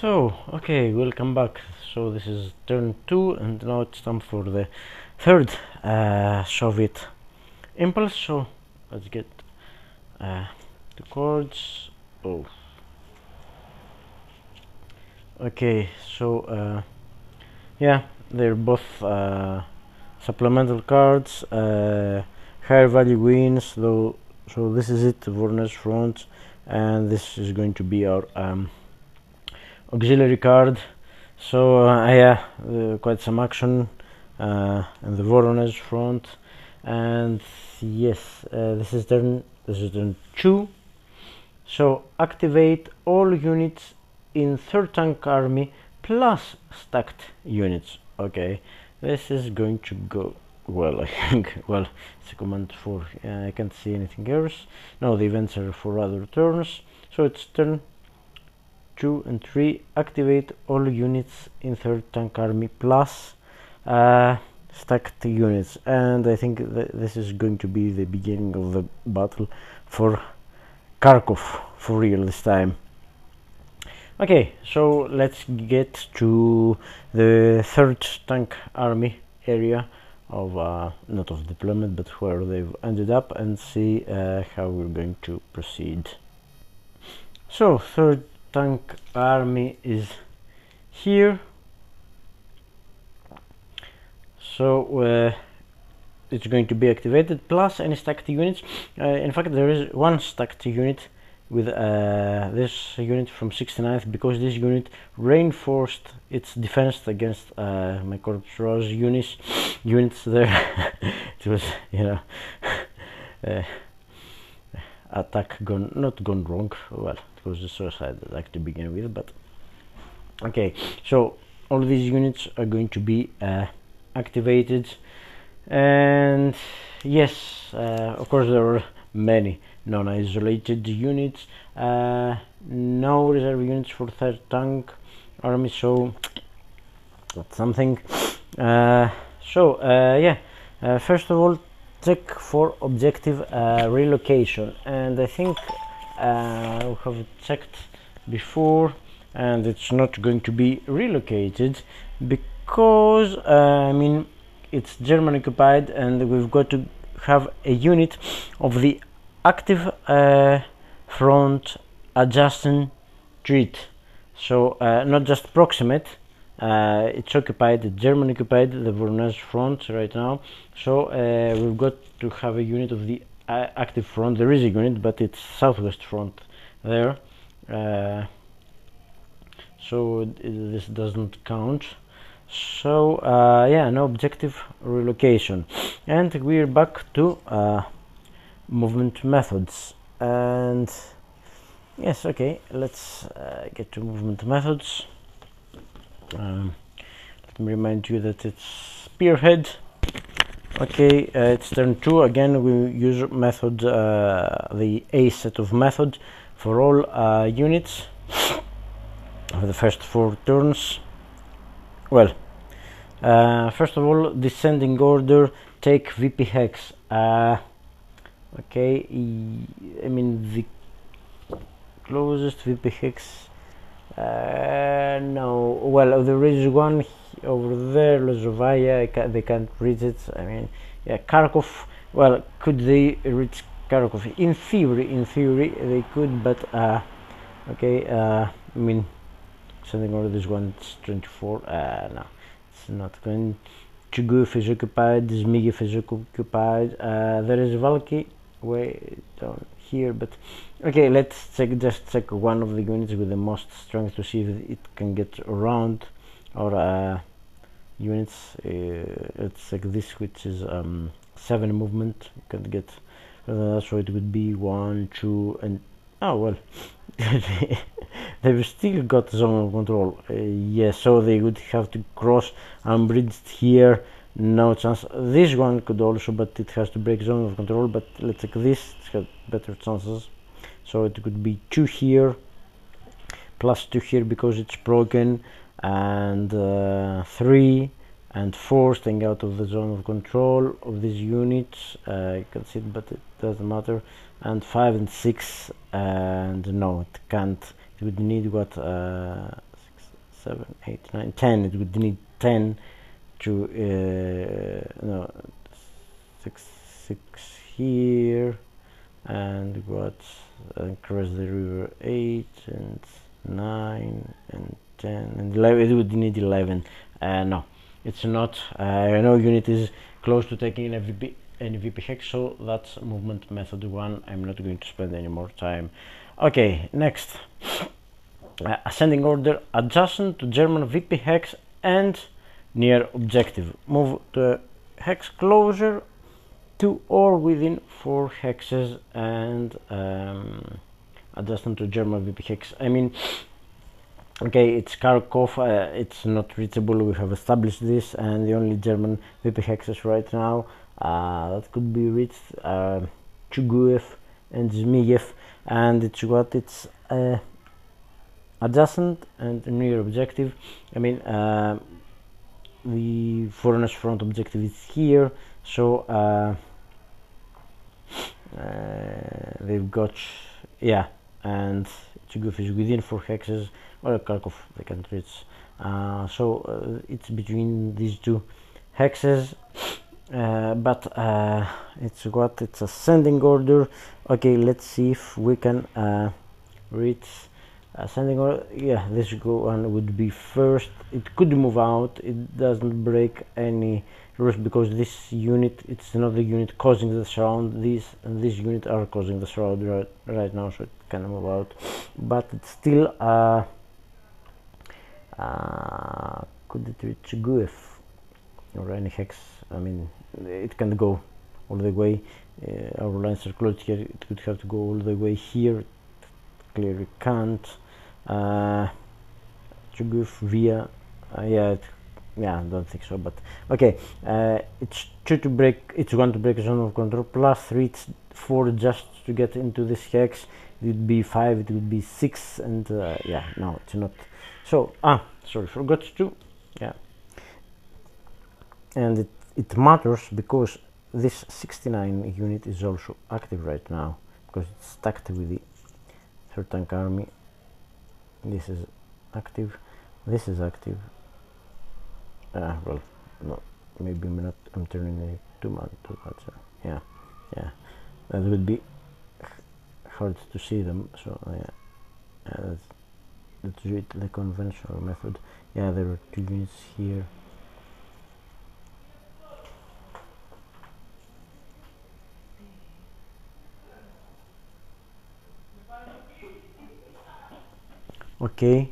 So, okay, welcome back. So this is turn 2 and now it's time for the third Soviet impulse. So let's get the chords. Oh, okay, so yeah, they're both supplemental cards. Higher value wins though. So this is it, Warner's front, and this is going to be our auxiliary card. So yeah, quite some action in the Voronezh front, and yes, this is turn 2. So activate all units in third tank army plus stacked units. Okay, this is going to go well, I think. Well, it's a command for I can't see anything else. No, the events are for other turns. So it's turn 2 and 3. Activate all units in third tank army plus stacked units, and I think this is going to be the beginning of the battle for Kharkov for real this time. Okay, so let's get to the third tank army area of not of deployment but where they've ended up, and see how we're going to proceed. So third tank army is here. So it's going to be activated plus any stacked units. In fact, there is one stacked unit with this unit from 69th, because this unit reinforced its defense against my Corps Rose units there. It was, you know, attack not gone wrong. Well, it was a suicide attack to begin with, but okay. So all these units are going to be activated, and yes, of course there are many non-isolated units, no reserve units for third tank army, so that's something. Yeah, first of all, check for objective relocation, and I think we have checked before, and it's not going to be relocated because I mean, it's German occupied, and we've got to have a unit of the active front adjacent to it. So not just proximate, it's occupied, the German occupied, the Voronezh front right now. So we've got to have a unit of the active front. There is a unit, but it's southwest front there, so this doesn't count. So yeah, no objective relocation, and we're back to movement methods. And yes, okay, let's get to movement methods. Let me remind you that it's spearhead. Okay, it's turn 2 again. We use method the A set of methods for all units for the first 4 turns. Well, first of all, descending order, take VP hex. Okay, I mean the closest VP hex. No, well, there is one over there, Lozovaya. They can't reach it. I mean, yeah, Kharkov. Well, could they reach Kharkov? In theory, they could, but okay. I mean, sending order this one. It's 24. No, it's not going. Chuguev is occupied. Zmigev is occupied. There is Valky way down here, but okay, let's just check one of the units with the most strength to see if it can get around our units. Let's check this, which is 7 movement. You can get so it would be 1, 2, and oh well. They've still got zone of control. Yes, so they would have to cross unbridged here. No chance. This one could also, but it has to break zone of control. But let's take this, it's got better chances. So it could be 2 here plus 2 here because it's broken, and 3 and 4 staying out of the zone of control of these units. You can see it, but it doesn't matter. And 5 and 6, and no, it can't. It would need what 6, 7, 8, 9, 10. It would need 10 to no, 6 here, and what, cross the river 8 and 9 and 10 and 11. It would need 11. No, it's not. No unit is close to taking an VP hex, so that's movement method 1. I'm not going to spend any more time. Okay, next. Ascending order adjacent to German VP hex and near objective. Move the hex closer to or within 4 hexes and adjacent to German VP hex. I mean, okay, it's Kharkov, it's not reachable, we have established this, and the only German VP hexes right now that could be reached are Chuguev and Zmiev, and it's what, it's adjacent and near objective. I mean, the foreigners front objective is here, so they've got, yeah, and Chuguev is within 4 hexes, or Kharkov they can reach, so it's between these 2 hexes, but it's what, it's ascending order. Okay, let's see if we can reach ascending order. Yeah, this one would be first. It could move out, it doesn't break any rules because this unit, it's another unit causing the shroud. This and this unit are causing the shroud right now, so it can move out, but it's still could it reach Guev or any hex? I mean, it can go all the way. Our lines are closed here, it could have to go all the way here. It clearly can't. Chuguev via yeah, I don't think so, but okay, it's 2 to break, it's 1 to break a zone of control, plus 3, it's 4 just to get into this hex. It would be 5, it would be 6, and yeah, no, it's not. So sorry, forgot to, yeah, and it matters because this 69 unit is also active right now because it's stacked with the 3rd Tank Army. This is active, this is active. Well, no, maybe I'm turning it too much. Yeah, that would be hard to see them, so yeah, let's do it the conventional method. Yeah, there are 2 units here. Okay,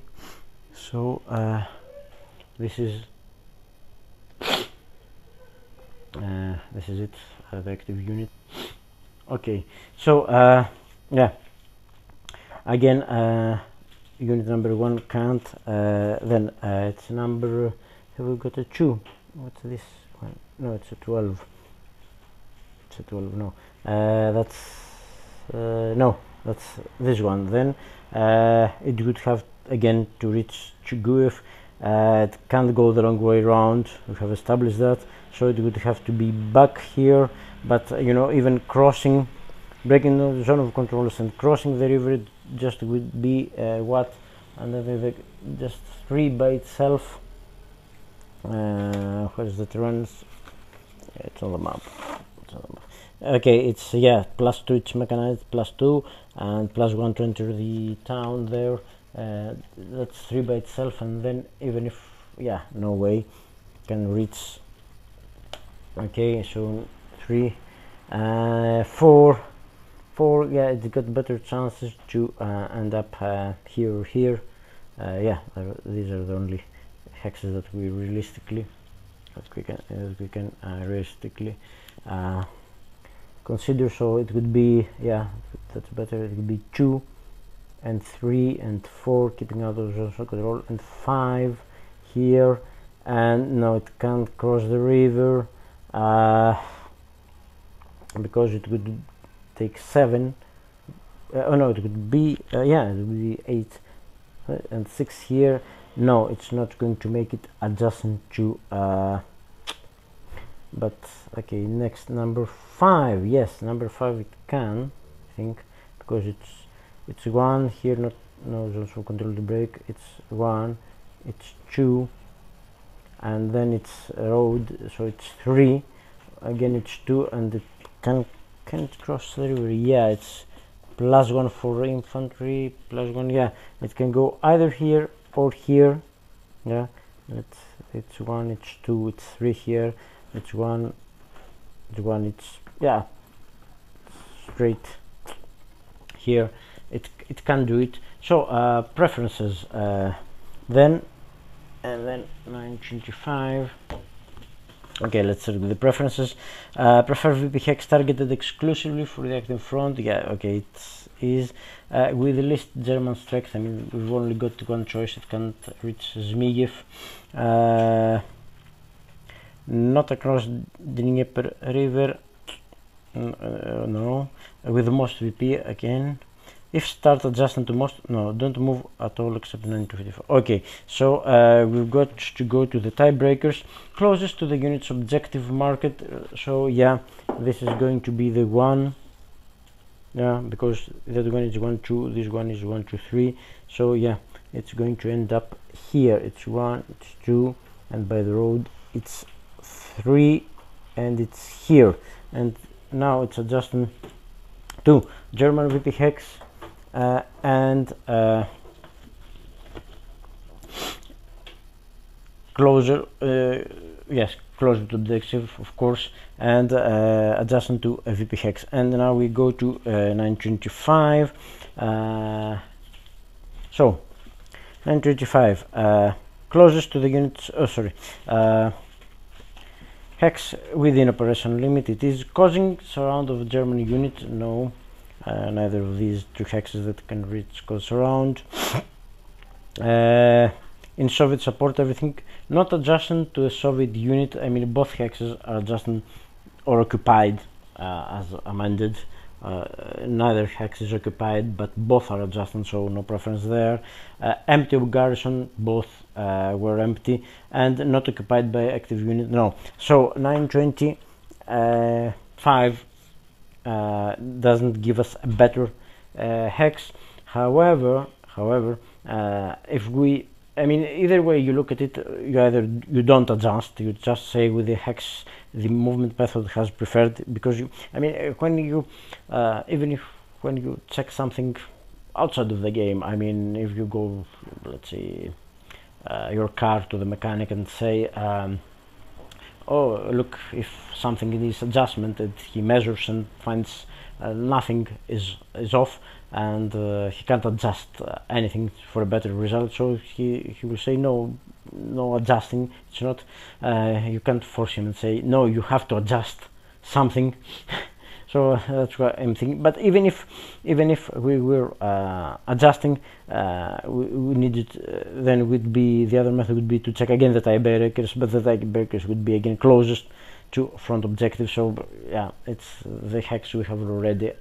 so this is it, the active unit. Okay, so yeah, again, unit number 1 can't, then it's number, have we got a 2? What's this one? No, it's a 12. It's a 12, no, no, that's this one. Then it would have again to reach Chuguev. It can't go the long way around, we have established that, so it would have to be back here, but you know, even crossing, breaking the zone of controls and crossing the river, it just would be what, and then just 3 by itself. Where is the runs? Yeah, it's on the map. Okay, it's, yeah, plus 2, it's mechanized, plus 2, and plus 1 to enter the town there. That's 3 by itself, and then even if, yeah, no way can reach. Okay, so 3, 4, yeah, it's got better chances to end up here or here. Yeah, these are the only hexes that we realistically realistically consider. So it would be, yeah, that's better. It would be 2 and 3 and 4, keeping out of zone of control, and 5 here, and no, it can't cross the river because it would take 7. Oh no, it would be yeah, it would be 8 and 6 here. No, it's not going to make it adjacent to but okay, next, number 5. Yes, number 5 it can, I think, because it's 1 here, not no zones of control to break. It's 1, it's 2, and then it's road, so it's 3, again it's 2, and it can't cross the river. Yeah, it's +1 for infantry, +1. Yeah, it can go either here or here. Yeah, it's 1, it's 2, it's 3 here, it's 1, it's, yeah, straight here. It can do it. So preferences, then 925. Okay, let's start with the preferences. Prefer VP hex targeted exclusively for the active front. Yeah, okay, it is with the least German strength. I mean, we've only got one choice. It can't reach Zmiev. Not across Dnieper River. No. With the most VP again. If start adjusting to most, no, don't move at all except 954. Okay, so we've got to go to the tiebreakers closest to the unit's objective market. So yeah, this is going to be the one. Yeah, because that one is 1, 2, this one is 1, 2, 3. So yeah, it's going to end up here. It's 1, it's 2, and by the road it's 3, and it's here. And now it's adjusting to German VP hex. And closer, yes, closer to the objective, of course, and adjusting to a VP hex. And now we go to 925. So 925, closest to the units. Oh, sorry. Hex within operation limit. It is causing surround of German unit. No. Neither of these two hexes that can reach cause surround. In Soviet support, everything not adjacent to a Soviet unit. I mean, both hexes are adjacent or occupied, as amended. Neither hex is occupied, but both are adjacent, so no preference there. Empty of garrison, both were empty, and not occupied by active unit. No. So 925 doesn't give us a better hex. However, if we, I mean, either way you look at it, you don't adjust, you just say with the hex the movement method has preferred, because you, I mean, when you when you check something outside of the game, I mean, if you go, let's say, your car to the mechanic and say, oh, look, if something needs adjustment, that he measures and finds nothing is off, and he can't adjust anything for a better result, so he will say no adjusting. It's not, you can't force him and say no, you have to adjust something. So that's what I'm thinking. But even if we were adjusting, we needed, then would be, the other method would be to check again the tiebreakers, but the tiebreakers would be again closest to front objective. So yeah, it's the hex we have already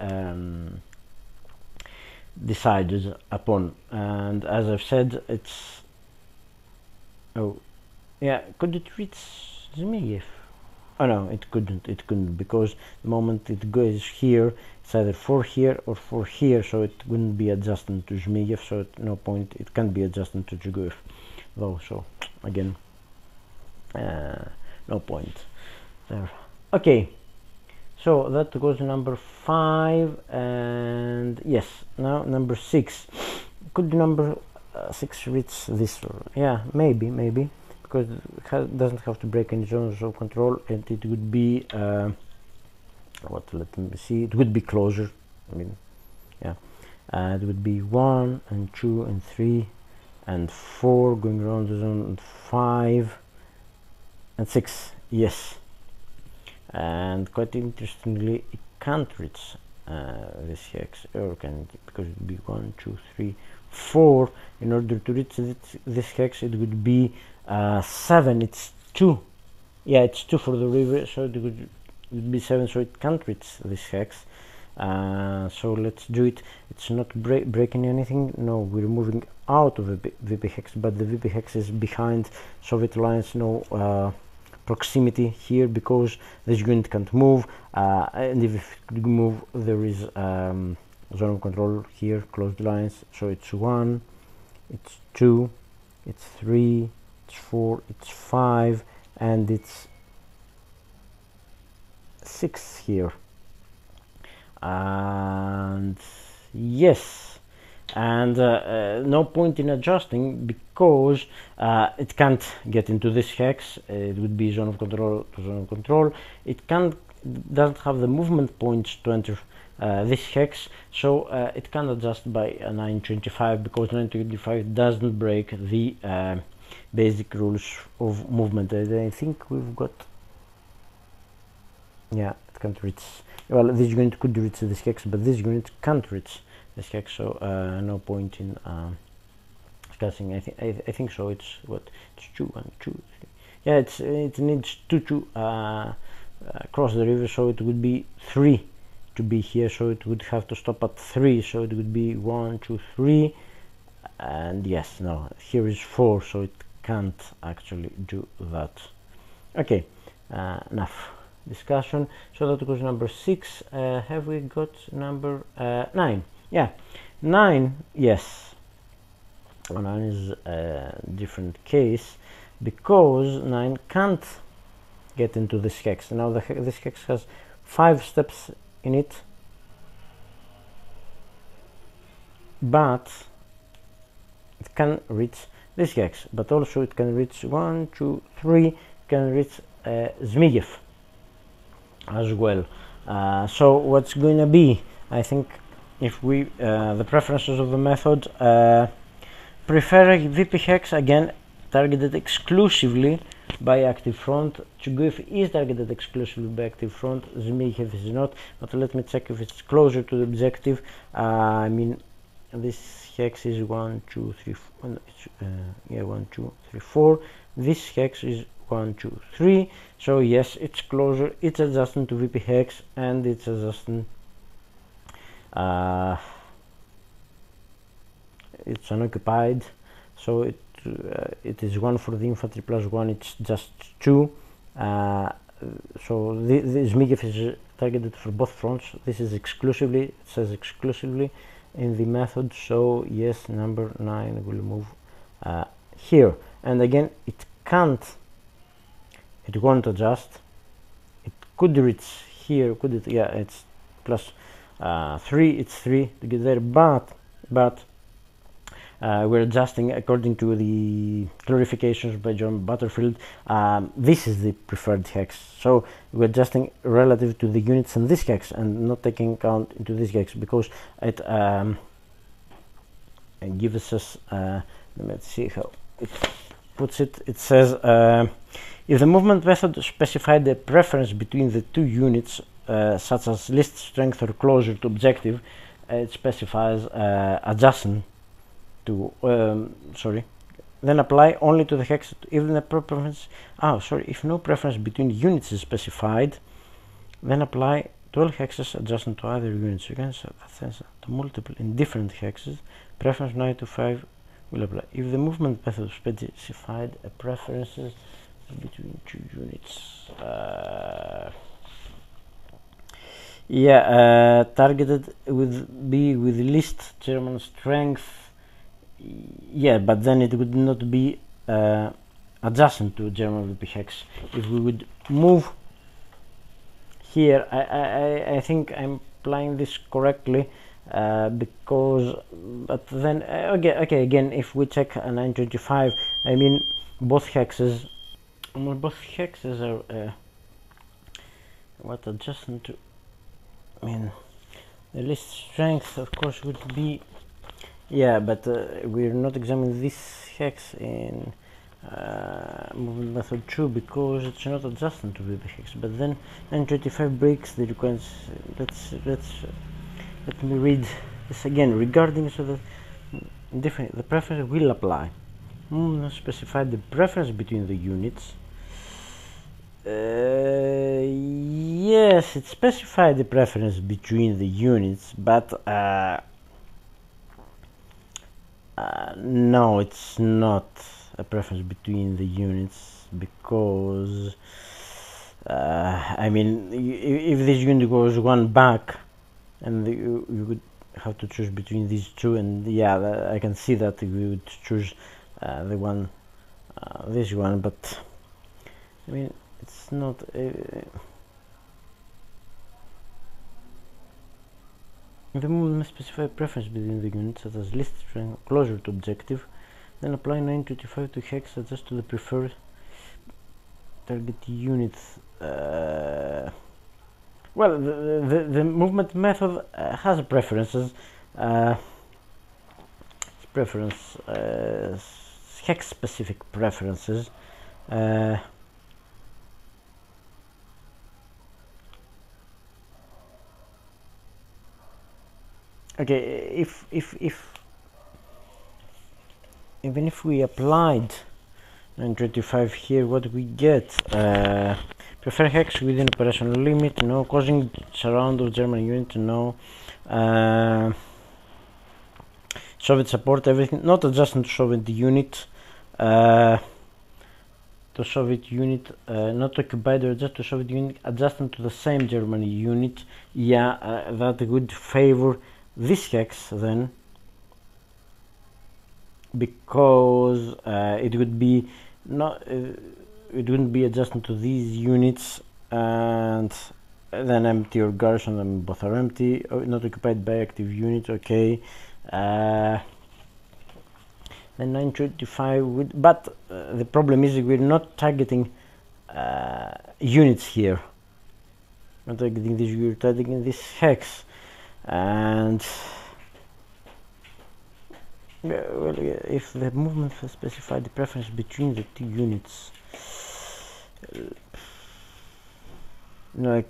decided upon. And as I've said, it's, oh yeah, could it reach Zmiev? Oh no, it couldn't, because the moment it goes here, it's either 4 here or 4 here, so it wouldn't be adjusting to Zmiev, so at no point it can be adjusting to Zhuguev though, so again, no point there. Okay, so that goes to number 5, and yes, now number 6. Could number 6 reach this? Yeah, maybe. Because it doesn't have to break any zones of control, and it would be what, let me see, it would be closer. I mean, yeah, it would be 1 and 2 and 3 and 4 going around the zone, and 5 and 6. Yes, and quite interestingly, it can't reach this hex, or can it? Because it would be 1, 2, 3, 4. In order to reach this hex, it would be 7. It's 2. Yeah, it's 2 for the river, so it would be 7, so it can't reach this hex. So let's do it. It's not breaking anything. No, we're moving out of the VP hex, but the VP hex is behind Soviet lines. No proximity here, because this unit can't move, and if it could move, there is zone of control here, closed lines. So it's 1, it's 2, it's 3, it's 4, it's 5, and it's 6 here. And yes, and no point in adjusting, because it can't get into this hex. It would be zone of control to zone of control. It doesn't have the movement points to enter this hex, so it can adjust by 925, because 925 doesn't break the basic rules of movement. I think we've got, yeah, it can't reach, well, this unit could reach this hex, but this unit can't reach this hex, so no point in discussing. I think so. It's what, it's 2, 1, 2, 3. Yeah, it needs 2 to cross the river, so it would be 3 to be here, so it would have to stop at 3, so it would be 1, 2, 3, and yes, no, here is 4, so it can't actually do that. Okay, enough discussion. So that was number 6. Have we got number 9? Yeah, 9, yes. 9 is a different case, because 9 can't get into this hex. Now this hex has 5 steps in it, but it can reach this hex, but also it can reach 1, 2, 3, it can reach Zmigniew as well. So what's going to be, I think, if we the preferences of the method, prefer a VP hex, again targeted exclusively by active front. Chugov is targeted exclusively by active front, Zmigniew is not, but let me check if it's closer to the objective. I mean, this hex is 1, 2, 3, 4, yeah, 1, 2, 3, 4. This hex is 1, 2, 3. So yes, it's closer. It's adjusting to VP hex, and it's adjusting. It's unoccupied, so it is 1 for the infantry plus 1. It's just 2. So the Zmigniew is targeted for both fronts. This is exclusively, it says exclusively in the method, so yes, number 9 will move here. And again, it won't adjust. It could reach here, could it? Yeah, it's plus 3, it's 3 to get there, but we're adjusting according to the clarifications by John Butterfield. This is the preferred hex, so we're adjusting relative to the units in this hex and not taking account into this hex, because it gives us, let's see how it puts it. It says, if the movement method specified a preference between the two units, such as least strength or closer to objective, it specifies adjacent to, then apply only to the hex if the preference, if no preference between units is specified, then apply to all hexes adjacent to other units. You can set to multiple in different hexes. Preference 9 to 5 will apply if the movement method specified a preferences between two units. Targeted with least German strength. Yeah, but then it would not be adjacent to German VP hex. If we would move here, I think I'm applying this correctly, because, but then okay, again, if we check a 925, I mean, both hexes are what adjacent to, I mean, the least strength, of course, would be, yeah, but we're not examining this hex in movement method 2 because it's not adjacent to VP hex. But then 925 breaks the requirements. Let me read this again. Regarding, so that the preference will apply. Specify the preference between the units. Yes, it specified the preference between the units, but no, it's not a preference between the units, because I mean, if this unit goes one back, and you would have to choose between these two, and yeah, I can see that we would choose the one, this one, but I mean it's not. The movement must specify a preference between the units, such as list strength closer to objective. Then apply 925 to hex, adjust to the preferred target units. Well, the movement method has preferences. Hex specific preferences. Okay, if even if we applied 925 here, what we get? Prefer hex within operational limit, no. Causing surround of German unit, no. Soviet support, everything, not adjusting to Soviet unit. To Soviet unit, not occupied or adjust to Soviet unit, adjusting to the same German unit. Yeah, that would favor this hex then, because it would be not it wouldn't be adjusting to these units, and then empty or garrison, them both are empty. Not occupied by active unit. Okay, then 925 would, but the problem is we're not targeting units here. Not targeting this, we're targeting this hex. And well, if the movement has specified the preference between the two units, no, I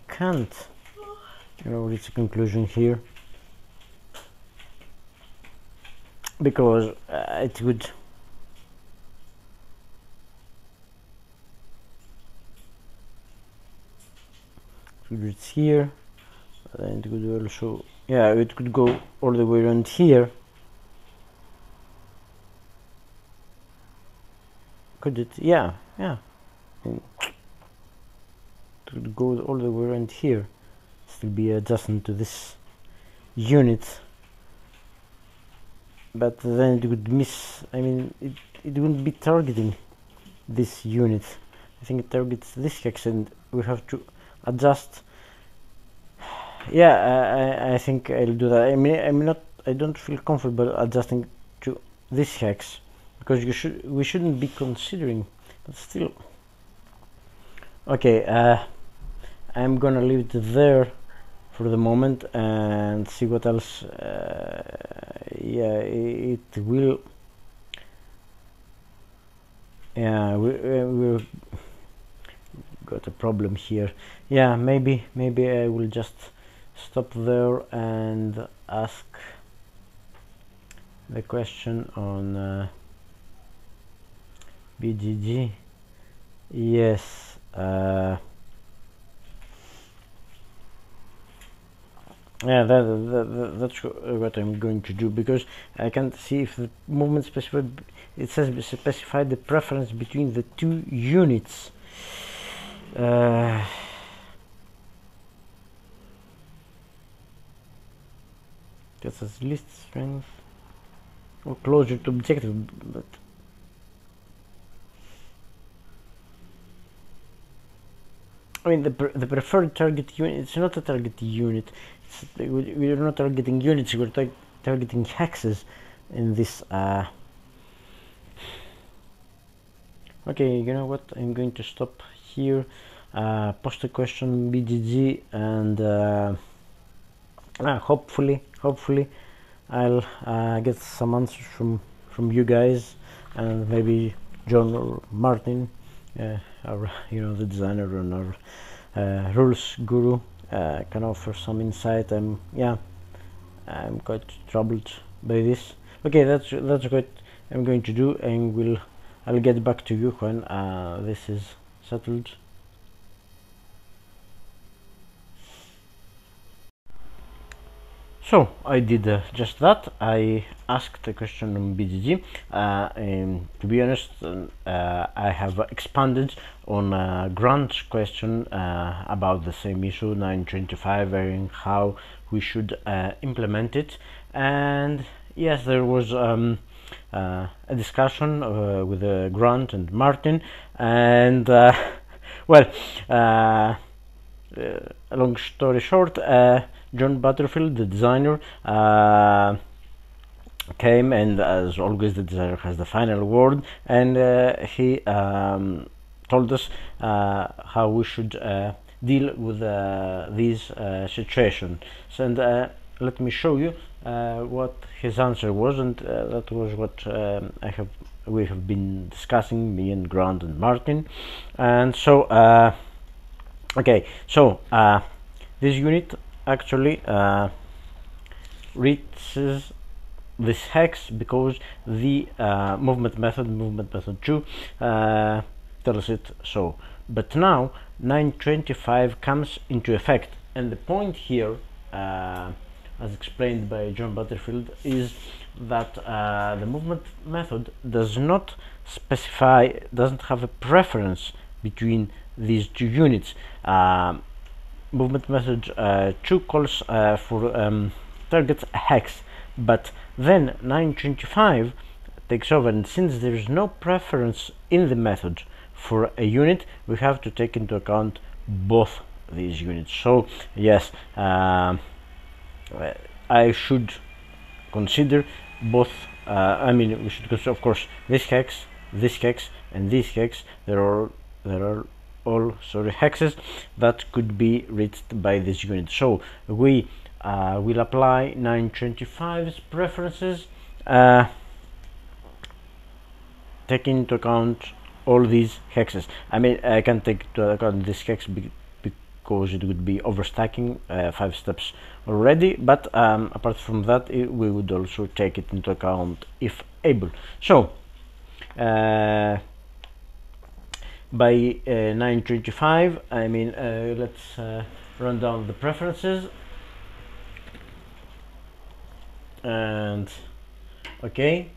can't, reach a conclusion here, because it would reach here. And it could also, yeah, it could go all the way around here. Could it? Yeah. It could go all the way around here. Still be adjusting to this unit, but then it would miss. I mean, it wouldn't be targeting this unit. I think it targets this hex, and we have to adjust. Yeah, I think I'll do that. I mean, I don't feel comfortable adjusting to this hex, because we shouldn't be considering, but still. Okay, I'm gonna leave it there for the moment and see what else. Yeah, it will. Yeah, we've got a problem here. Yeah, maybe I will just stop there and ask the question on BGG. Yes, yeah, that's what I'm going to do, because I can't see if the movement specified. It says specify the preference between the two units. That says list strength or closer to objective, but I mean the preferred target unit. It's not a target unit. We're not targeting units. We're targeting hexes in this. Okay, you know what? I'm going to stop here. Post a question BGG, and hopefully I'll get some answers from you guys, and maybe John or Martin, our the designer and our rules guru, can offer some insight. I'm quite troubled by this. Okay, that's what I'm going to do, and I'll get back to you when this is settled. So I did just that. I asked a question on BGG. To be honest, I have expanded on Grant's question about the same issue, 925, and how we should implement it. And yes, there was a discussion with Grant and Martin, and well, long story short, John Butterfield, the designer, came, and as always the designer has the final word, and he told us how we should deal with these situations. And let me show you what his answer was, and that was what we have been discussing, me and Grant and Martin. And so okay, so this unit actually reaches this hex because the movement method 2 tells it so. But now 925 comes into effect, and the point here, as explained by John Butterfield, is that the movement method does not specify, doesn't have a preference between these two units. Movement method 2 calls for targets a hex, but then 925 takes over, and since there is no preference in the method for a unit, we have to take into account both these units. So yes, I should consider both. I mean, we should consider, of course, this hex, and this hex. There are all hexes that could be reached by this unit. So we will apply 925's preferences, taking into account all these hexes. I mean, I can take into account this hex because it would be overstacking 5 steps already, but apart from that, we would also take it into account if able. So by 925, I mean, let's run down the preferences. And okay,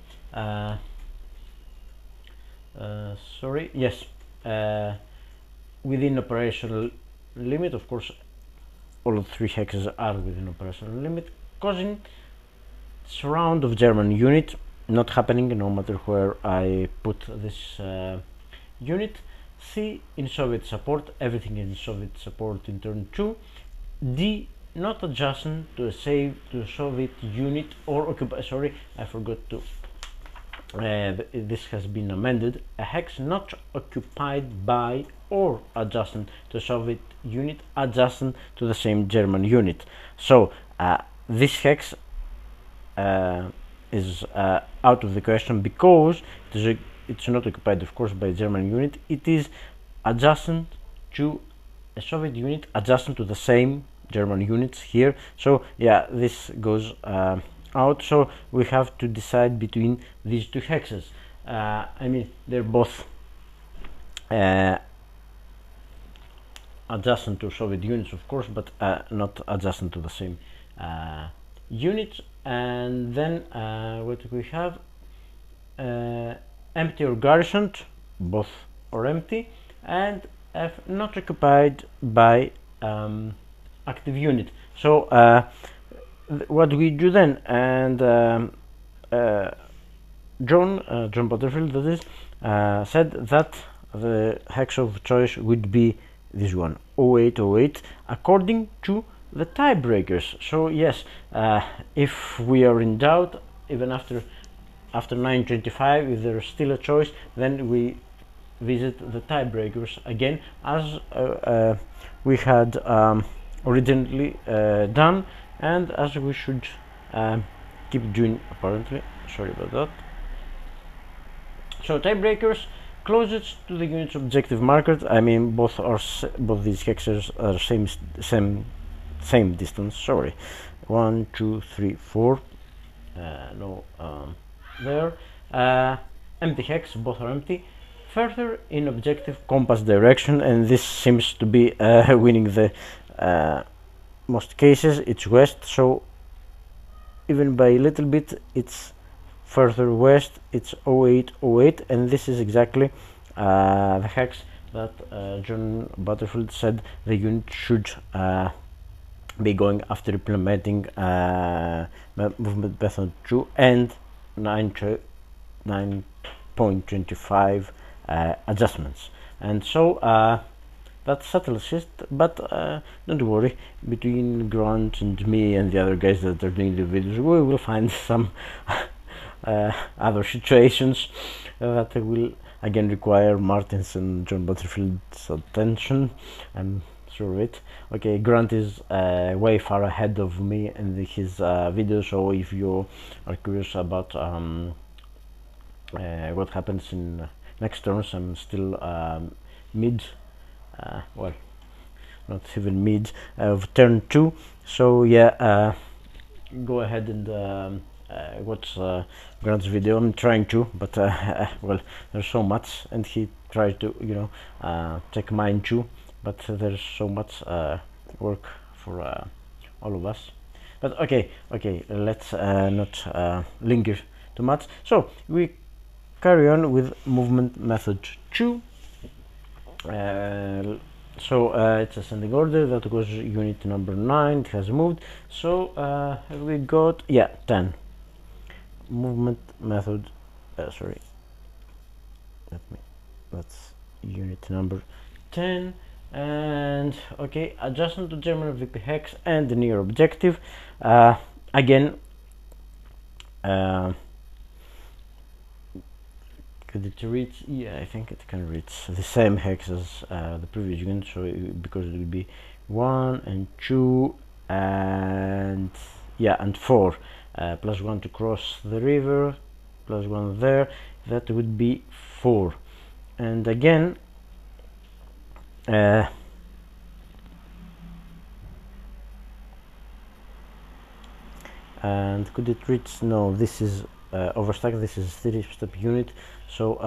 sorry, yes, within operational limit, of course all 3 hexes are within operational limit, causing surround of German unit, not happening no matter where I put this unit. C, in Soviet support, everything in Soviet support in turn 2. D, not adjacent to a Soviet unit or occupy. Sorry, I forgot to. This has been amended. A hex not occupied by or adjacent to a Soviet unit adjacent to the same German unit. So this hex is out of the question because it's not occupied, of course, by a German unit. It is adjacent to a Soviet unit adjacent to the same German units here. So yeah, this goes out. So we have to decide between these 2 hexes. I mean, they're both adjacent to Soviet units, of course, but not adjacent to the same units. And then what we have, empty or garrisoned, both are empty, and F, not occupied by active unit. So what we do then, and John Butterfield, that is, said that the hex of choice would be this one, 0808, according to the tiebreakers. So yes, if we are in doubt, even after 925, if there is still a choice, then we visit the tiebreakers again, as we had originally done, and as we should keep doing, apparently. Sorry about that. So tiebreakers, closest to the unit's objective marker. I mean, both these hexes are same distance. Sorry, 1 2 3 4. No, there. Empty hex, both are empty. Further in objective compass direction, and this seems to be winning the most cases. It's west, so even by a little bit it's further west. It's 0808, and this is exactly the hex that John Butterfield said the unit should be going after implementing movement method 2 and 9.25 adjustments. And so that settles it, but don't worry, between Grant and me and the other guys that are doing the videos, we will find some other situations that will again require Martin's and John Butterfield's attention. I'm sure of it. Okay, Grant is way far ahead of me in his video, so if you are curious about what happens in next turns, I'm still mid, well, not even mid of turn 2, so yeah, go ahead and watch Grant's video. I'm trying to, but well, there's so much, and he tried to, you know, check mine too, but there's so much work for all of us. But okay, let's not linger too much. So we carry on with movement method 2. So it's ascending order. That was unit number 9. It has moved. So we got, yeah, 10. Movement method, sorry, that's unit number 10. And okay, adjustment to German VP hex and the near objective. Again, could it reach? Yeah, I think it can reach the same hex as the previous unit, so because it will be 1 and 2 and yeah, and 4, plus 1 to cross the river, plus 1 there, that would be 4. And again, and could it reach? No, this is overstack. This is 3-step unit, so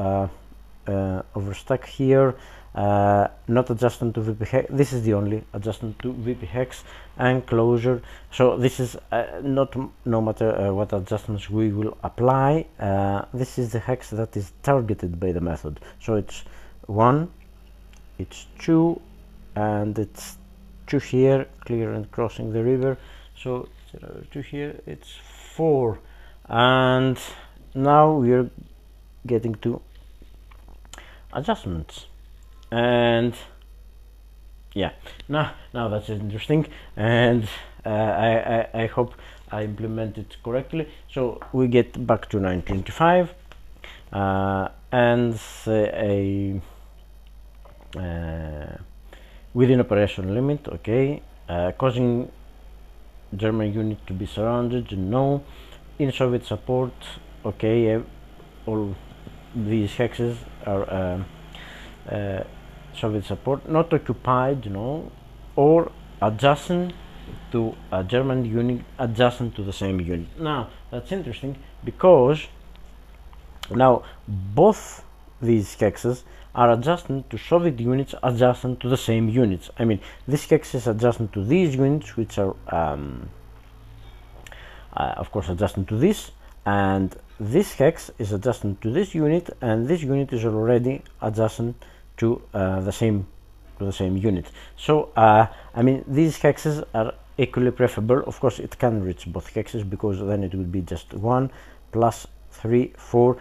overstack here, not adjustment to VP hex. This is the only adjustment to VP hex and closure. So this is not, no matter what adjustments we will apply, this is the hex that is targeted by the method. So it's 1, it's 2, and it's 2 here, clear and crossing the river. So 2 here, it's 4, and now we're getting to adjustments. And yeah, now that's interesting, and I hope I implement it correctly. So we get back to 925 and a within operation limit, okay, causing German unit to be surrounded, no. In Soviet support, okay, all these hexes are Soviet support, not occupied, no, or adjacent to a German unit, adjacent to the same unit. Now that's interesting, because now both these hexes are adjacent to Soviet units adjacent to the same units. I mean, this hex is adjacent to these units, which are of course adjacent to this, and this hex is adjacent to this unit, and this unit is already adjacent to the same unit. So I mean, these hexes are equally preferable. Of course it can reach both hexes, because then it would be just 1 plus 3, 4.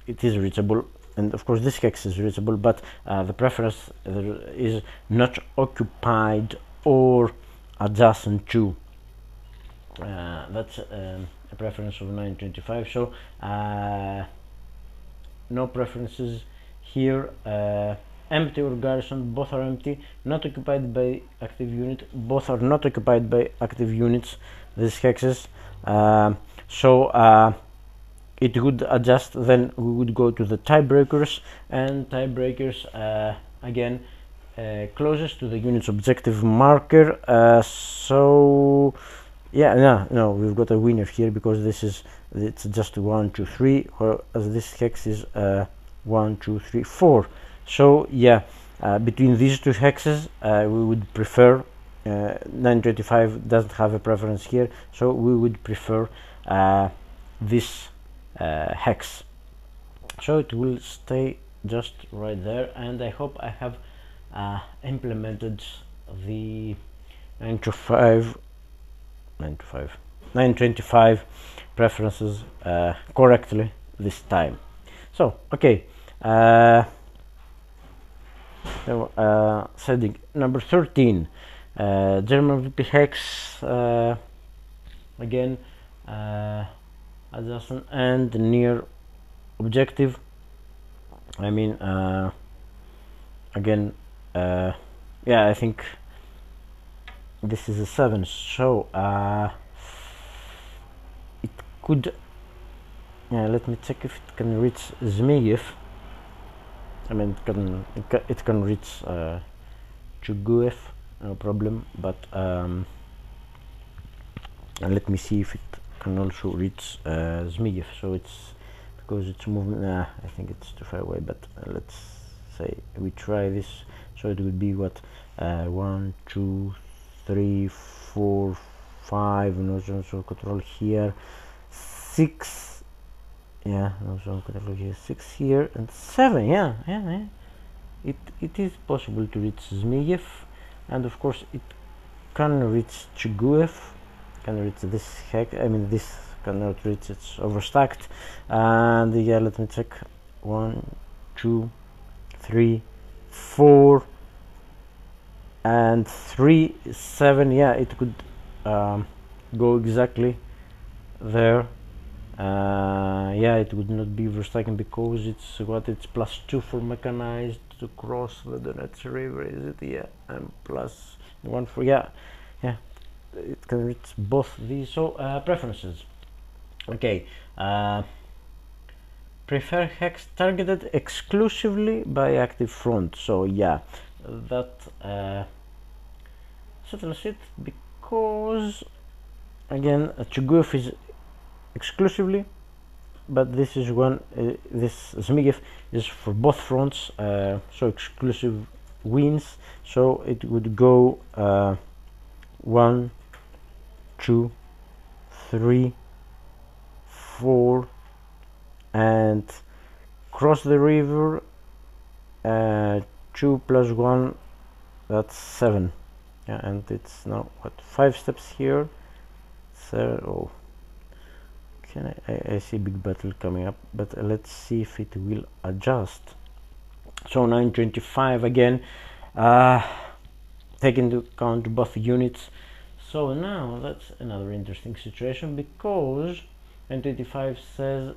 It is reachable, and of course this hex is reachable, but the preference is not occupied or adjacent to. That's a preference of 925. So no preferences here. Empty or garrison, both are empty. Not occupied by active unit, both are not occupied by active units, these hexes. So it would adjust. Then we would go to the tiebreakers, and tiebreakers again closest to the unit's objective marker. So yeah, no, we've got a winner here, because it's just 1, 2, 3, whereas this hex is 1, 2, 3, 4. So yeah, between these two hexes, we would prefer 925 doesn't have a preference here, so we would prefer this hex. So it will stay just right there, and I hope I have implemented the 925 preferences correctly this time. So okay, setting number 13, German VP hex, again, adjacent and near objective. I mean, again, yeah, I think this is a 7, so it could, yeah, let me check if it can reach Zmiev. I mean, it can reach Chuguev, no problem, but let me see if it can also reach Zmiev. So it's because it's moving, I think it's too far away, but let's say we try this. So it would be what, 1 2 3 4 5, no zone of control here, 6, yeah, no zone of control here, 6 here, and 7. Yeah, it is possible to reach Zmiev, and of course it can reach Chuguev, can reach this hex. I mean, this cannot reach, it's overstacked. And yeah, let me check, 1 2 3 4 and 3 7. Yeah, it could go exactly there. Yeah, it would not be overstacking because it's what, it's +2 for mechanized to cross the Donetsk River, is it? Yeah, and +1 for, yeah, it can reach both these. So preferences, okay, prefer hex targeted exclusively by active front. So yeah, that settles it, because again, Chuguev is exclusively, but this is one, this Zmiev is for both fronts, so exclusive wins. So it would go 1 2 3 4 and cross the river, 2 + 1, that's 7. Yeah, and it's now what, 5 steps here. So oh, I see big battle coming up, but let's see if it will adjust. So 925 again, take into account both units. So now that's another interesting situation, because 925 says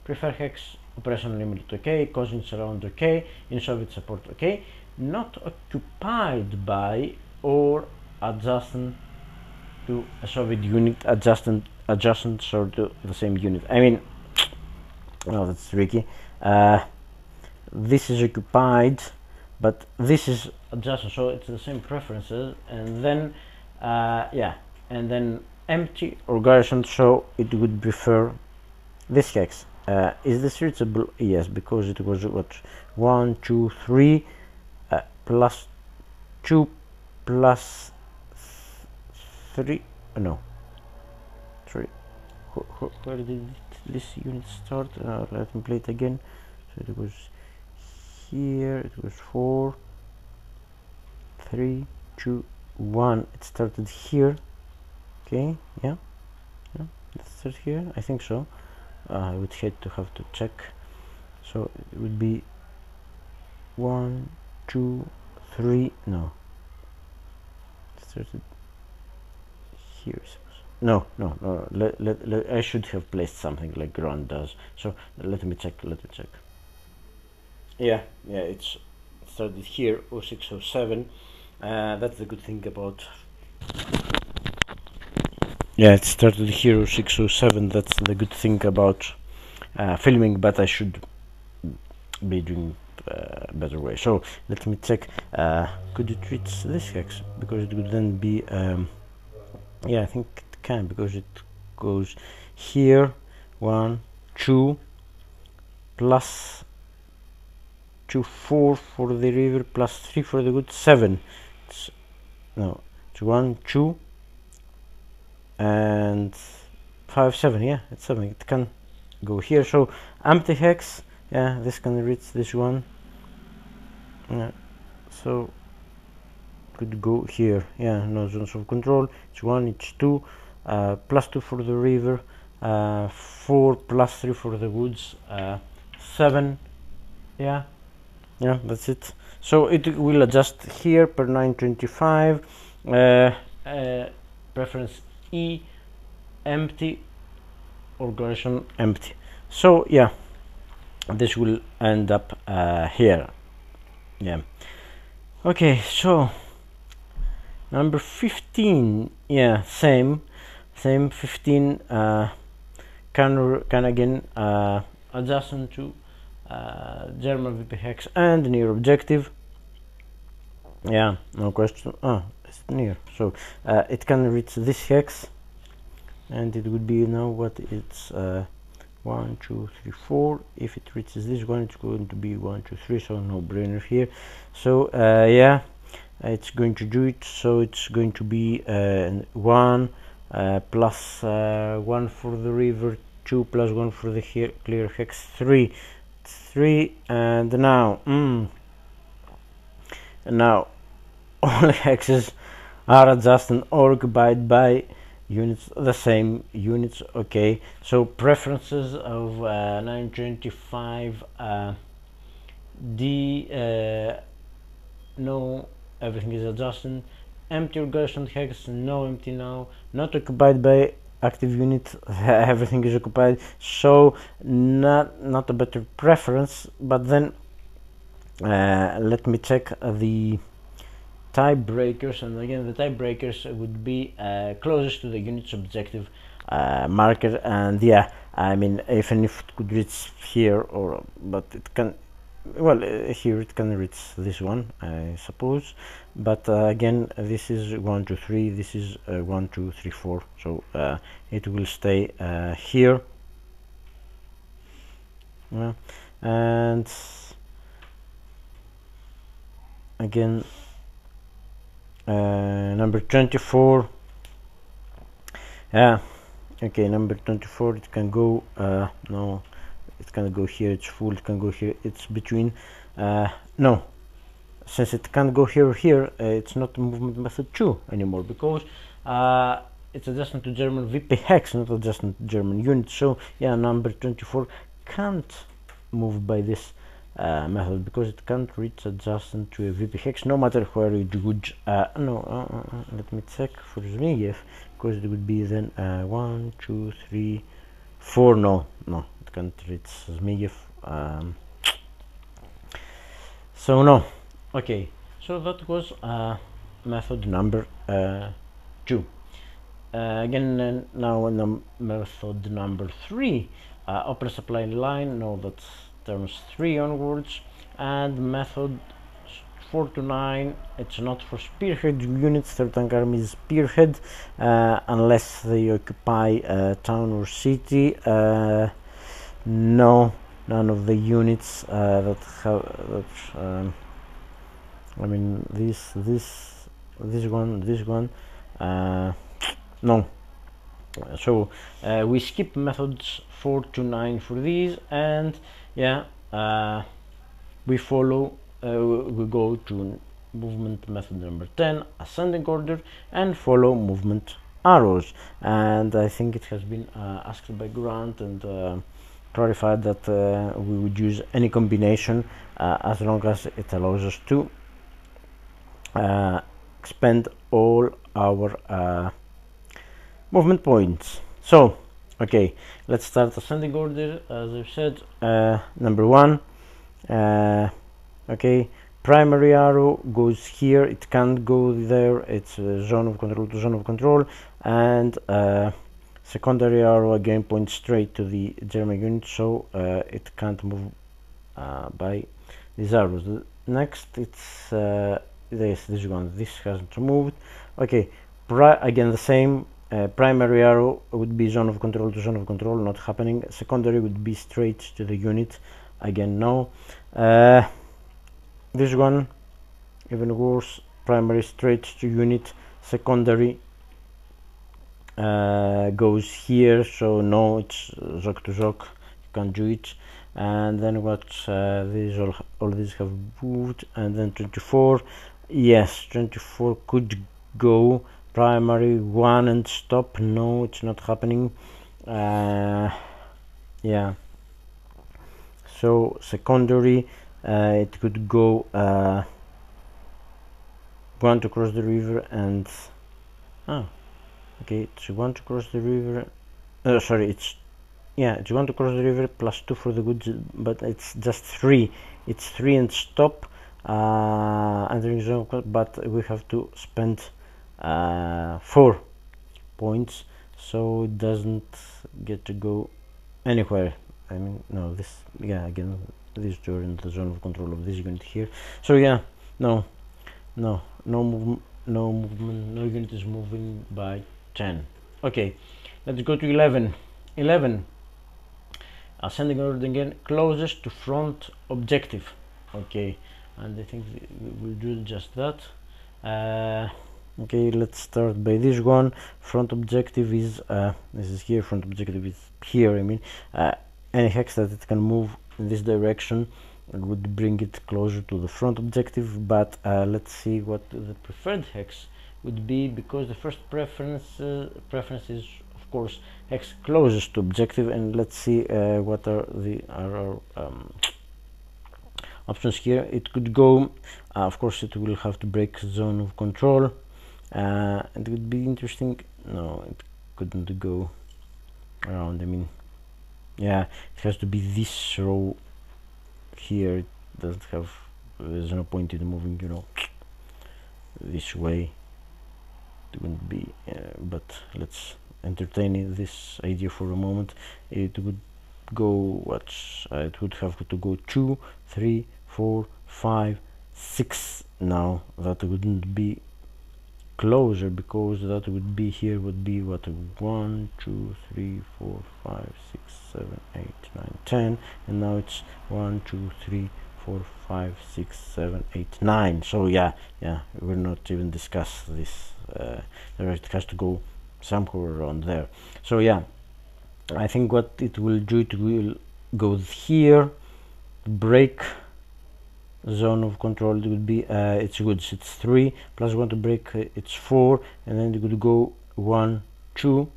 prefer hex operation limited, okay, causing surround, okay, in Soviet support, okay, not occupied by or adjacent to a Soviet unit, adjacent or to the same unit. I mean, well, that's tricky. This is occupied, but this is adjacent, so it's the same preferences. And then yeah, and then empty or garrison, so it would prefer this hex. Is this reachable? Yes, because it was what, 1 2 3 +2 +3, no, 3. Where did this unit start? Let me play it again. So it was here, it was 4 3 2 1. It started here, okay, yeah, it started here, I think so. I would hate to have to check. So it would be 1 2 3, no, it started here. No, I should have placed something like ground does. So let me check. Yeah, it started here, 0607. That's the good thing about, yeah, it started here, 0607. That's the good thing about filming, but I should be doing better way. So let me check, could it reach this hex, because it would then be yeah, I think it can, because it goes here, 1 2 +2 4 for the river, +3 for the good, 7. It's 1 2 and 5 7. Yeah, it's 7. It can go here. So empty hex, yeah, this can reach this one. Yeah, so could go here. Yeah, no zones of control. It's 1, it's 2, +2 for the river, 4 plus 3 for the woods, 7. Yeah, that's it. So it will adjust here per 925, preference E empty, organization empty. So yeah, this will end up here. Yeah. Okay, so number 15, yeah, same 15 can again adjust to German VP hex and near objective. Yeah, no question. It's near, so it can reach this hex, and it would be now what it's 1 2 3 4. If it reaches this one, it's going to be 1 2 3, so no brainer here. So yeah, it's going to do it. So it's going to be 1 plus 1 for the river, 2 plus 1 for the clear hex, 3, and now all hexes are adjusted or occupied by units, the same units. Okay, so preferences of 925 D, no, everything is adjusted. Empty organization hex, no empty now. Not occupied by active unit, everything is occupied. So not a better preference, but then let me check the tiebreakers, and again the tiebreakers would be closest to the unit's objective marker. And yeah, I mean, even if it could reach here, or but it can, well, here it can reach this one, I suppose, but again this is 1 2 3, this is 1 2 3 4, so it will stay here. Yeah. And again number 24, yeah, okay, number 24, it can go no, it can go here, it's full, it can go here, it's between, no, since it can't go here, it's not movement method 2 anymore, because it's adjustment to German VP hex, not adjustment to German unit. So yeah, number 24 can't move by this method, because it can't reach adjustment to a VP hex, no matter where it would let me check for Zmigniew, because it would be then 1 2 3 4, no, it can't reach Zmigniew, so no. Okay, so that was method number 2. Again, now method number 3, open supply line, no, that's terms 3 onwards, and method 4 to 9, it's not for spearhead units. Third tank army is spearhead unless they occupy a town or city. No, none of the units that have I mean this one, no. So we skip methods 4 to 9 for these, and yeah, we follow, we go to movement method number 10, ascending order, and follow movement arrows. And I think it has been asked by Grant and clarified that we would use any combination as long as it allows us to expend all our movement points. So okay, let's start ascending order. As I've said, number 1, okay, primary arrow goes here, it can't go there, it's zone of control to zone of control, and secondary arrow again points straight to the German unit, so it can't move by these arrows. Next, it's this one, this hasn't moved. Okay, again the same. Primary arrow would be zone of control to zone of control, not happening. Secondary would be straight to the unit, again no. This one, even worse, primary straight to unit, secondary goes here, so no, it's Zok to Zok, you can't do it. And then what, these all these have moved. And then 24, yes, 24 could go primary 1 and stop, no, it's not happening. Yeah, so secondary, it could go one to cross the river and okay, it's one to cross the river, sorry, it's one to cross the river plus 2 for the goods, but it's just 3. It's 3 and stop entering zone, but we have to spend 4 points, so it doesn't get to go anywhere. I mean, no, this, yeah, again, these two are in the zone of control of this unit here. So yeah, no movement, no unit is moving by 10. Okay, let's go to 11. Ascending order again, closest to front objective. Okay, and I think we'll do just that. Okay, let's start by this one. Front objective is this is here. Front objective is here. I mean, any hex that it can move in this direction would bring it closer to the front objective, but let's see what the preferred hex would be, because the first preference is of course hex closest to objective, and let's see what are our options here. It could go, of course it will have to break zone of control. It would be interesting. No, it couldn't go around. I mean, yeah, it has to be this row here. It doesn't have, there's no point in moving, you know, this way. It wouldn't be, but let's entertain this idea for a moment. It would go, what, it would have to go 2, 3, 4, 5, 6. Now that wouldn't be closer, because that would be here, would be what, 1, 2, 3, 4, 5, 6, 7, 8, 9, 10, and now it's 1, 2, 3, 4, 5, 6, 7, 8, 9. So yeah, we'll not even discuss this. It has to go somewhere around there. So yeah, I think what it will do, it will go here, break zone of control. It would be it's goods, it's 3 plus 1 to break, it's 4, and then it would go 1, 2,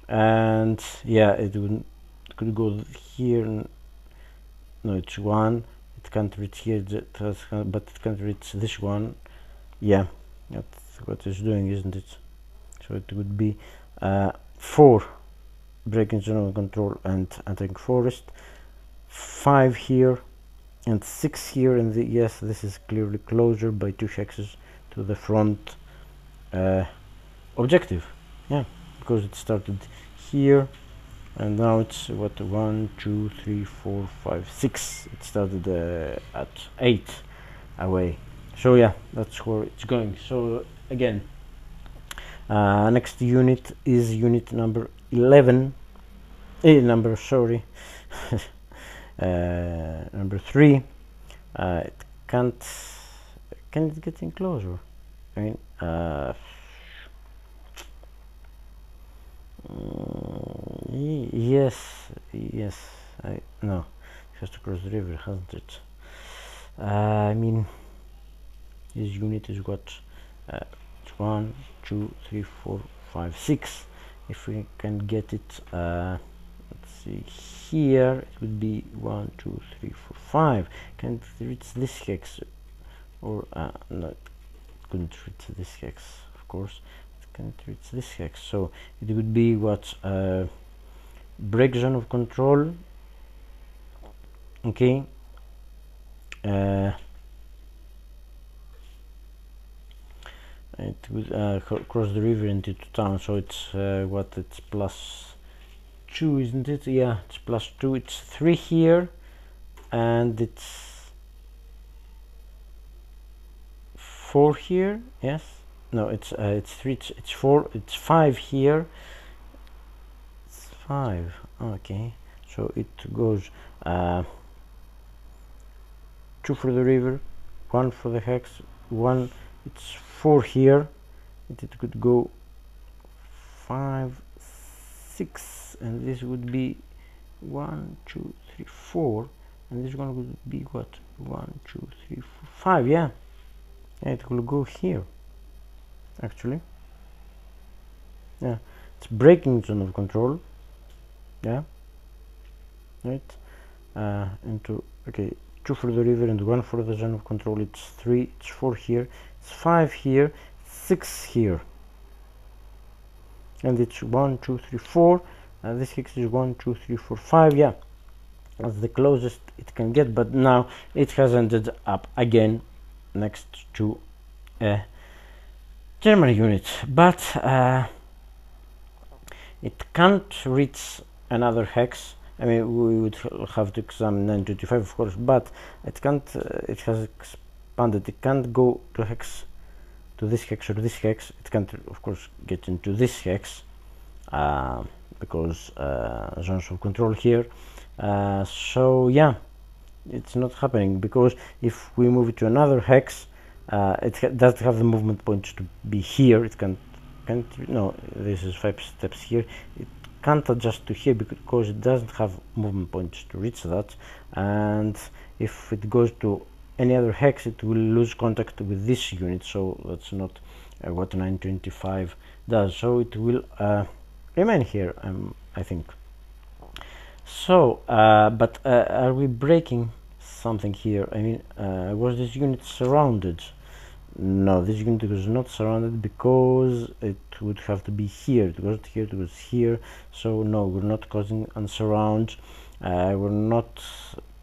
and yeah, it could go here. No, it's 1, it can't reach here, but it can't reach this one. Yeah, that's what it's doing, isn't it? So it would be 4 breaking zone of control and entering forest, 5 here and 6 here, and yes, this is clearly closer by 2 hexes to the front objective. Yeah, because it started here and now it's what, 1, 2, 3, 4, 5, 6. It started at 8 away. So yeah, that's where it's going. So again, next unit is unit number 11. Number 3. It can it get in closer? I mean, yes, no, it has to cross the river, hasn't it? I mean, this unit is what, 1, 2, 3, 4, 5, 6. If we can get it, let's see, here it would be 1, 2, 3, 4, 5. Can it reach this hex? Or no, it couldn't reach this hex, of course. It can't reach this hex, so it would be what, break zone of control. Okay, it would cross the river into town, so it's what, it's plus 2, isn't it? Yeah, it's plus 2. It's 3 here, and it's 4 here. Yes, no, it's 3, it's 4, it's 5 here, it's 5. Okay, so it goes 2 for the river, 1 for the hex, 1, it's 4 here. It could go 5, 6, and this would be 1, 2, 3, 4, and this one would be what, 1, 2, 3, 4, 5. Yeah, it will go here actually. Yeah, it's breaking zone of control. yeah, right, into, okay, 2 for the river and 1 for the zone of control. It's 3, it's 4 here, it's 5 here, 6 here, and it's 1, 2, 3, 4. This hex is 1, 2, 3, 4, 5. Yeah, that's the closest it can get, but now it has ended up again next to a German unit, but it can't reach another hex. I mean, we would have to examine 925, of course, but it can't. It has expanded. It can't go to hex, to this hex or this hex. It can't, of course, get into this hex because zones of control here. So yeah, it's not happening, because if we move it to another hex, it doesn't have the movement points to be here. It can't no, this is 5 steps here. It can't adjust to here because it doesn't have movement points to reach that, and if it goes to any other hex, it will lose contact with this unit, so that's not what 925 does. So it will remain here, I think. So but are we breaking something here? I mean, was this unit surrounded? No, this unit was not surrounded because it would have to be here. It wasn't here, it was here. So no, we're not causing unsurround. We're not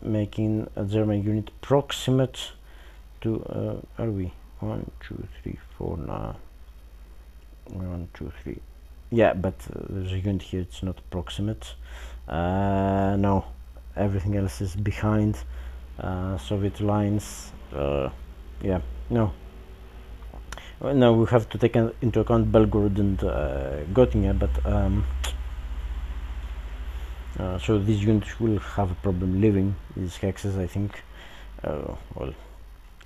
making a German unit proximate to are we 1, 2, 3, 4 now? 1, 2, 3. Yeah, but there's a unit here, it's not proximate. No, everything else is behind Soviet lines. Yeah, no. Now we have to take into account Belgorod and Göttingen, but so these units will have a problem leaving these hexes, I think. Well,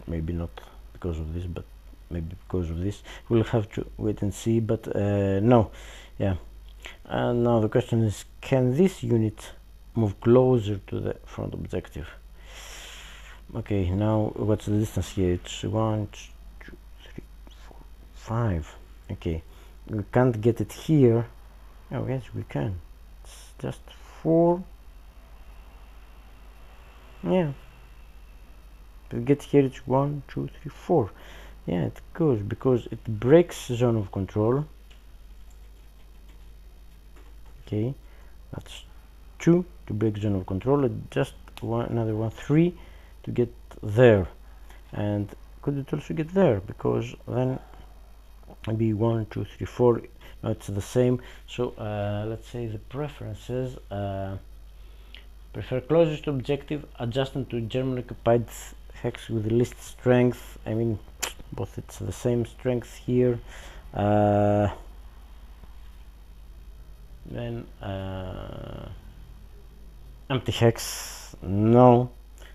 maybe not because of this, but maybe because of this. We'll have to wait and see, but no, yeah. And now the question is, can this unit move closer to the front objective? Okay, now what's the distance here? It's 1, 2, 3, 4, 5. Okay, we can't get it here. Oh yes, we can. It's just 4. Yeah, to get here it's 1, 2, 3, 4. Yeah, it goes because it breaks zone of control. Okay, that's 2 to break zone of control, just another one, 3 to get there. And could it also get there? Because then maybe 1, 2, 3, 4. No, it's the same. So let's say the preferences prefer closest to objective, adjacent to German occupied hex with the least strength. I mean, both it's the same strength here. Then empty hex, no.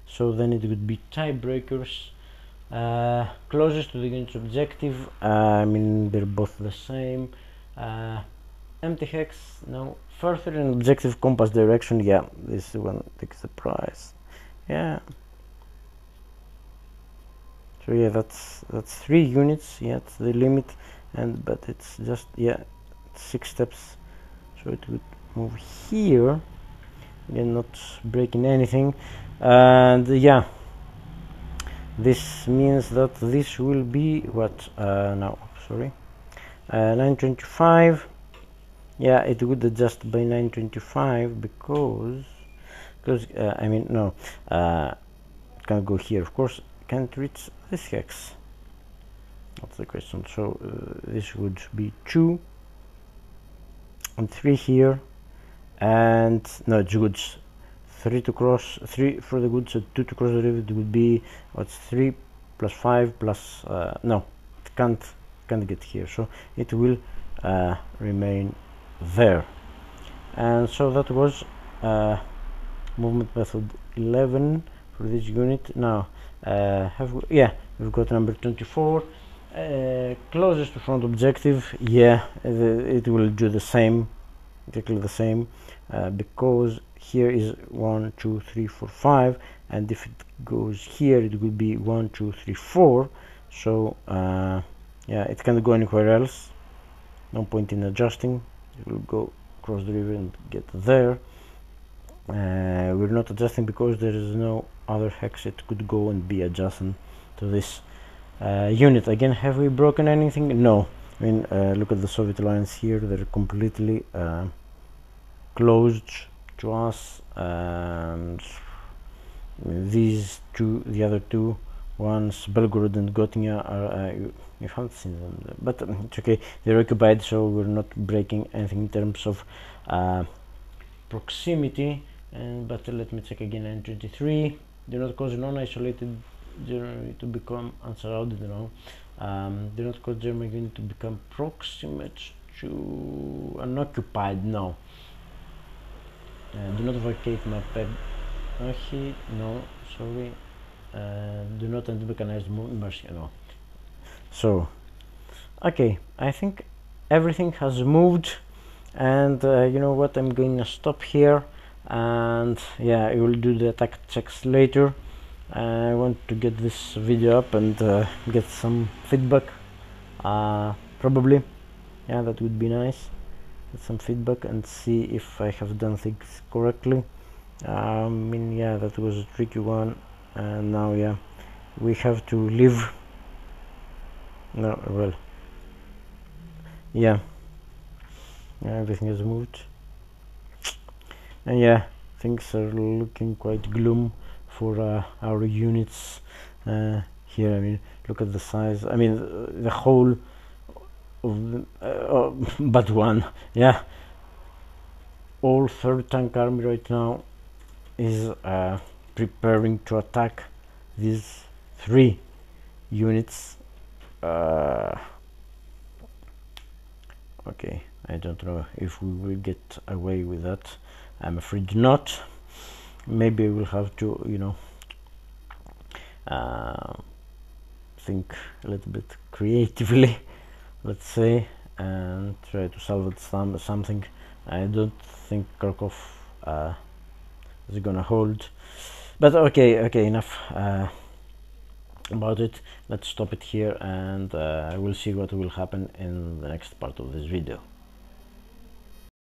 So then it would be tiebreakers. Closest to the unit's objective, I mean, they're both the same. Empty hex, no. Further in objective compass direction, yeah, this one takes the prize. Yeah. So yeah, that's 3 units. Yeah, it's the limit, and but it's just, yeah, 6 steps. So it would move here, again not breaking anything, and yeah, this means that this will be what now, sorry, 925. Yeah, it would adjust by 925 because I mean, no, can't go here, of course, can't reach this hex. That's the question. So this would be 2 and 3 here, and no, it's goods 3 to cross, 3 for the goods, so 2 to cross the river. It would be what's 3 plus 5 plus no, it can't get here, so it will remain there. And so that was movement method 11 for this unit. Now we've got number 24, closest to front objective. Yeah, it will do the same, exactly the same, because here is 1, 2, 3, 4, 5, and if it goes here it will be 1, 2, 3, 4. So yeah, it can't go anywhere else, no point in adjusting. It will go cross the river and get there. We're not adjusting because there is no other hex it could go and be adjacent to this unit. Again, have we broken anything? No. I mean, look at the Soviet lines here, they're completely closed to us, and these two, the other two ones, Belgorod and Gotynia, are you haven't seen them, but it's okay, they're occupied, so we're not breaking anything in terms of proximity. But let me check again. 923, do not cause non-isolated Germany to become unsurrounded now. Do not cause Germany to become proximate to unoccupied now. Do not vacate Maped. No, sorry. Do not enter mechanized movement. No. So, okay, I think everything has moved, and you know what, I'm going to stop here, and yeah, I will do the attack checks later. I want to get this video up and get some feedback, probably, yeah, that would be nice. Get some feedback and see if I have done things correctly. I mean, yeah, that was a tricky one, and now, yeah, we have to leave. No, well, yeah, everything has moved, and yeah, things are looking quite gloom for our units here. I mean, look at the size. I mean, the whole of the, but one, yeah, all 3rd Tank Army right now is preparing to attack these 3 units. Okay, I don't know if we will get away with that. I'm afraid not. Maybe I will have to, you know, think a little bit creatively, let's say, and try to salvage something. I don't think Kharkov is gonna hold, but okay, enough about it. Let's stop it here, and we'll see what will happen in the next part of this video.